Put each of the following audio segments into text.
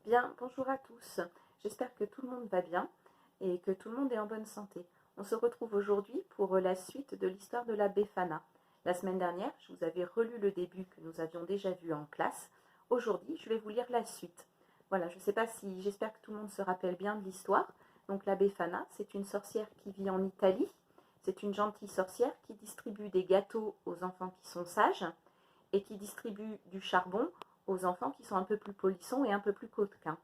Bien, bonjour à tous. J'espère que tout le monde va bien et que tout le monde est en bonne santé. On se retrouve aujourd'hui pour la suite de l'histoire de la Befana. La semaine dernière, je vous avais relu le début que nous avions déjà vu en classe. Aujourd'hui, je vais vous lire la suite. Voilà, je ne sais pas si, j'espère que tout le monde se rappelle bien de l'histoire. Donc la Befana, c'est une sorcière qui vit en Italie. C'est une gentille sorcière qui distribue des gâteaux aux enfants qui sont sages et qui distribue du charbon aux enfants qui sont un peu plus polissons et un peu plus coquins.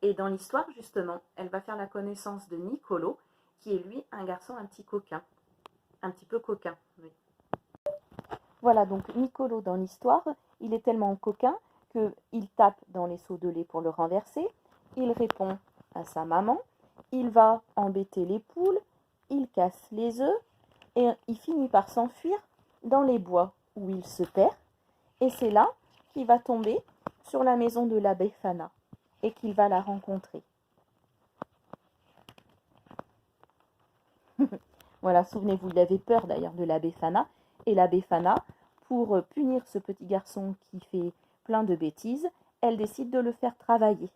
Et dans l'histoire, justement, elle va faire la connaissance de Nicolo, qui est lui un garçon un petit coquin, un petit peu coquin. Oui. Voilà, donc Nicolo dans l'histoire, il est tellement coquin qu'il tape dans les seaux de lait pour le renverser, il répond à sa maman, il va embêter les poules, il casse les œufs, et il finit par s'enfuir dans les bois où il se perd, et c'est là qu'il va tomber sur la maison de la Befana et qu'il va la rencontrer. Voilà, souvenez-vous, il avait peur d'ailleurs de la Befana, et la Befana, pour punir ce petit garçon qui fait plein de bêtises, elle décide de le faire travailler.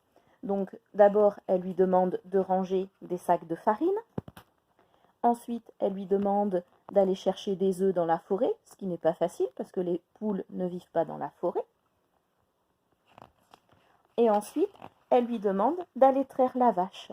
Donc d'abord, elle lui demande de ranger des sacs de farine. Ensuite, elle lui demande d'aller chercher des œufs dans la forêt, ce qui n'est pas facile parce que les poules ne vivent pas dans la forêt. Et ensuite, elle lui demande d'aller traire la vache.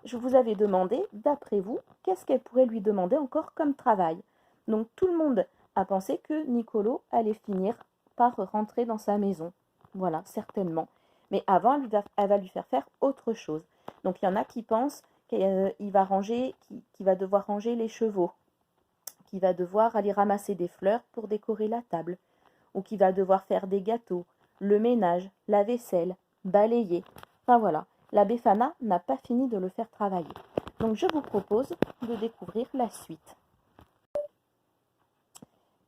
Je vous avais demandé, d'après vous, qu'est-ce qu'elle pourrait lui demander encore comme travail. Donc tout le monde a pensé que Nicolo allait finir par rentrer dans sa maison. Voilà, certainement. Mais avant, elle va lui faire faire autre chose. Donc il y en a qui pensent qu'il va devoir ranger les chevaux, qu'il va devoir aller ramasser des fleurs pour décorer la table, ou qu'il va devoir faire des gâteaux, le ménage, la vaisselle, balayer. Enfin voilà, la Befana n'a pas fini de le faire travailler. Donc je vous propose de découvrir la suite.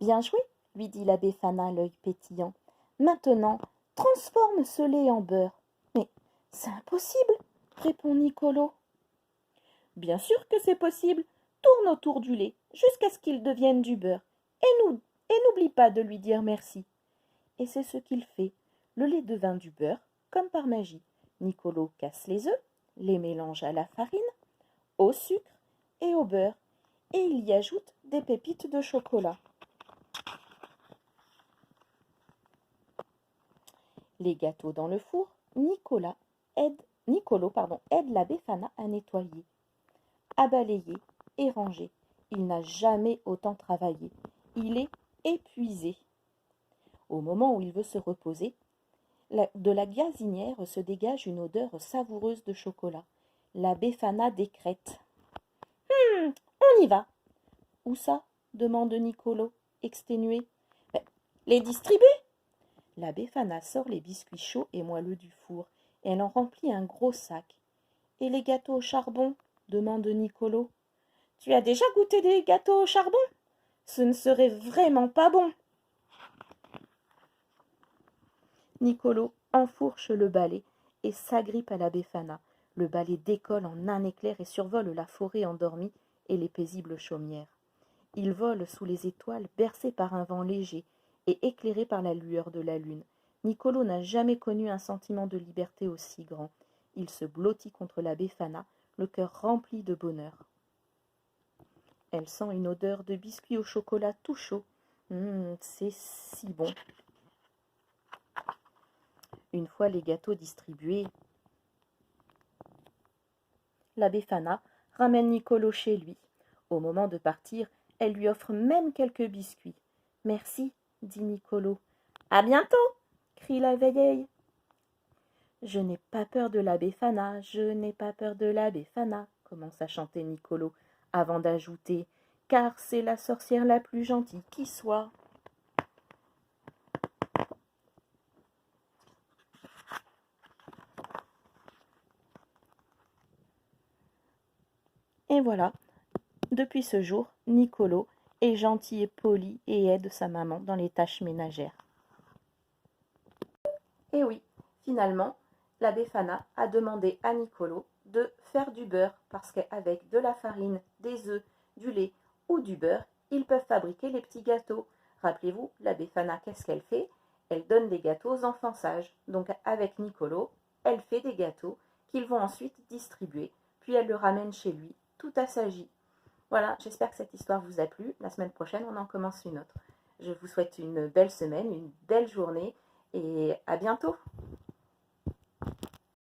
Bien joué, lui dit la Befana, l'œil pétillant. Maintenant, transforme ce lait en beurre. Mais c'est impossible, répond Nicolo. Bien sûr que c'est possible. Tourne autour du lait jusqu'à ce qu'il devienne du beurre. Et n'oublie pas de lui dire merci. Et c'est ce qu'il fait. Le lait devint du beurre, comme par magie. Nicolo casse les œufs, les mélange à la farine, au sucre et au beurre, et il y ajoute des pépites de chocolat. Les gâteaux dans le four, Nicolo aide la Befana à nettoyer, à balayer et ranger. Il n'a jamais autant travaillé. Il est épuisé. Au moment où il veut se reposer, de la gazinière se dégage une odeur savoureuse de chocolat. La Befana décrète. On y va. Où ça demande Nicolo, exténué. Les distribuer. La Befana sort les biscuits chauds et moelleux du four, et elle en remplit un gros sac. Et les gâteaux au charbon demande Nicolo. Tu as déjà goûté des gâteaux au charbon? Ce ne serait vraiment pas bon. Nicolo enfourche le balai et s'agrippe à la Befana. Le balai décolle en un éclair et survole la forêt endormie et les paisibles chaumières. Il vole sous les étoiles, bercé par un vent léger et éclairé par la lueur de la lune. Nicolo n'a jamais connu un sentiment de liberté aussi grand. Il se blottit contre la Befana, le cœur rempli de bonheur. Elle sent une odeur de biscuits au chocolat tout chaud. C'est si bon. Une fois les gâteaux distribués, la Befana ramène Nicolo chez lui. Au moment de partir, elle lui offre même quelques biscuits. « Merci, dit Nicolo. « À bientôt, crie la vieille. Je n'ai pas peur de la Befana, je n'ai pas peur de la Befana, commence à chanter Nicolo, avant d'ajouter « Car c'est la sorcière la plus gentille qui soit. » Et voilà, depuis ce jour, Nicolo est gentil et poli et aide sa maman dans les tâches ménagères. Et oui, finalement, la Befana a demandé à Nicolo de faire du beurre parce qu'avec de la farine, des œufs, du lait ou du beurre, ils peuvent fabriquer les petits gâteaux. Rappelez-vous, la Befana, qu'est-ce qu'elle fait? elle donne des gâteaux aux enfants sages. Donc avec Nicolo, elle fait des gâteaux qu'ils vont ensuite distribuer, puis elle le ramène chez lui, tout assagi. Voilà, j'espère que cette histoire vous a plu. La semaine prochaine, on en commence une autre. Je vous souhaite une belle semaine, une belle journée et à bientôt.